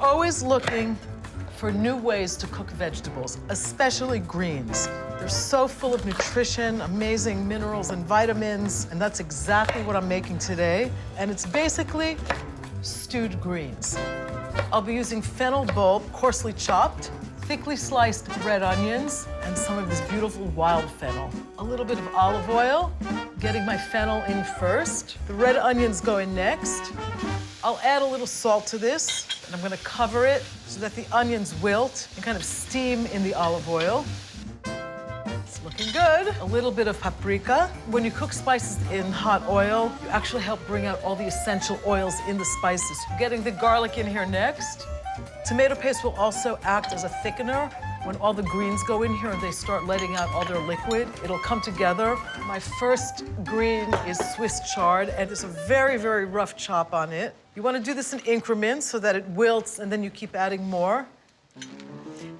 always looking for new ways to cook vegetables, especially greens. They're so full of nutrition, amazing minerals and vitamins, and that's exactly what I'm making today. And it's basically stewed greens. I'll be using fennel bulb, coarsely chopped, thickly sliced red onions, and some of this beautiful wild fennel. A little bit of olive oil, getting my fennel in first. The red onions go in next. I'll add a little salt to this, and I'm gonna cover it so that the onions wilt and kind of steam in the olive oil. It's looking good. A little bit of paprika. When you cook spices in hot oil, you actually help bring out all the essential oils in the spices. Getting the garlic in here next. Tomato paste will also act as a thickener. When all the greens go in here and they start letting out all their liquid, it'll come together. My first green is Swiss chard, and it's a very, very rough chop on it. You want to do this in increments so that it wilts, and then you keep adding more.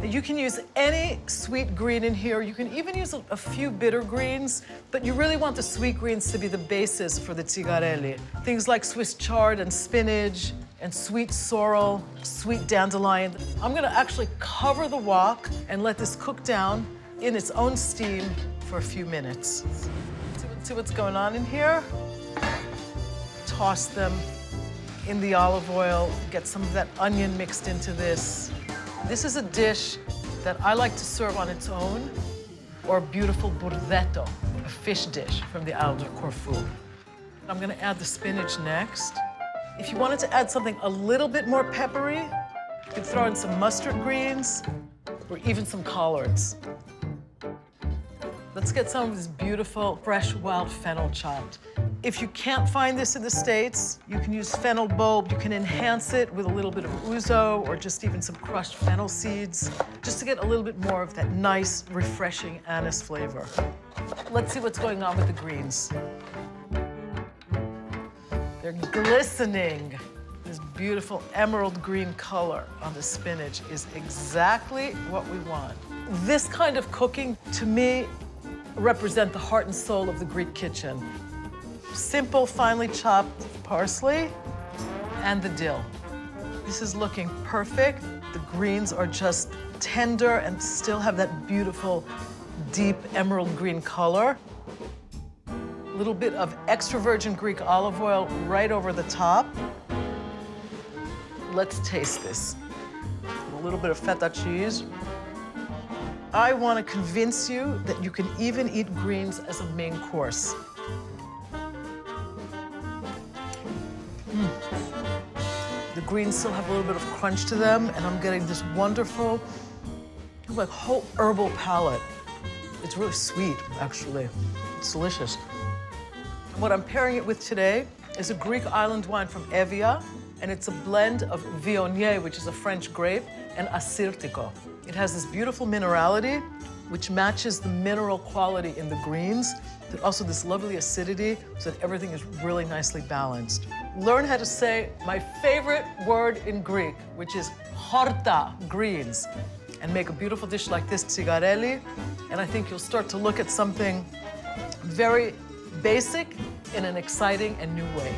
You can use any sweet green in here. You can even use a few bitter greens, but you really want the sweet greens to be the basis for the tsigareli. Things like Swiss chard and spinach, and sweet sorrel, sweet dandelion. I'm gonna actually cover the wok and let this cook down in its own steam for a few minutes. See what's going on in here? Toss them in the olive oil, get some of that onion mixed into this. This is a dish that I like to serve on its own, or beautiful burdetto, a fish dish from the island of Corfu. I'm gonna add the spinach next. If you wanted to add something a little bit more peppery, you could throw in some mustard greens or even some collards. Let's get some of this beautiful, fresh, wild fennel chopped. If you can't find this in the States, you can use fennel bulb. You can enhance it with a little bit of ouzo or just even some crushed fennel seeds, just to get a little bit more of that nice, refreshing anise flavor. Let's see what's going on with the greens. They're glistening. This beautiful emerald green color on the spinach is exactly what we want. This kind of cooking, to me, represent the heart and soul of the Greek kitchen. Simple, finely chopped parsley and the dill. This is looking perfect. The greens are just tender and still have that beautiful, deep emerald green color. A little bit of extra virgin Greek olive oil right over the top. Let's taste this. A little bit of Feta cheese. I want to convince you that you can even eat greens as a main course. The greens still have a little bit of crunch to them, and I'm getting this wonderful, like, whole herbal palate. It's really sweet, actually. It's delicious. What I'm pairing it with today is a Greek island wine from Evia, and it's a blend of Viognier, which is a French grape, and Assyrtiko. It has this beautiful minerality, which matches the mineral quality in the greens, but also this lovely acidity, so that everything is really nicely balanced. Learn how to say my favorite word in Greek, which is horta, greens, and make a beautiful dish like this, tsigareli, and I think you'll start to look at something very basic in an exciting and new way.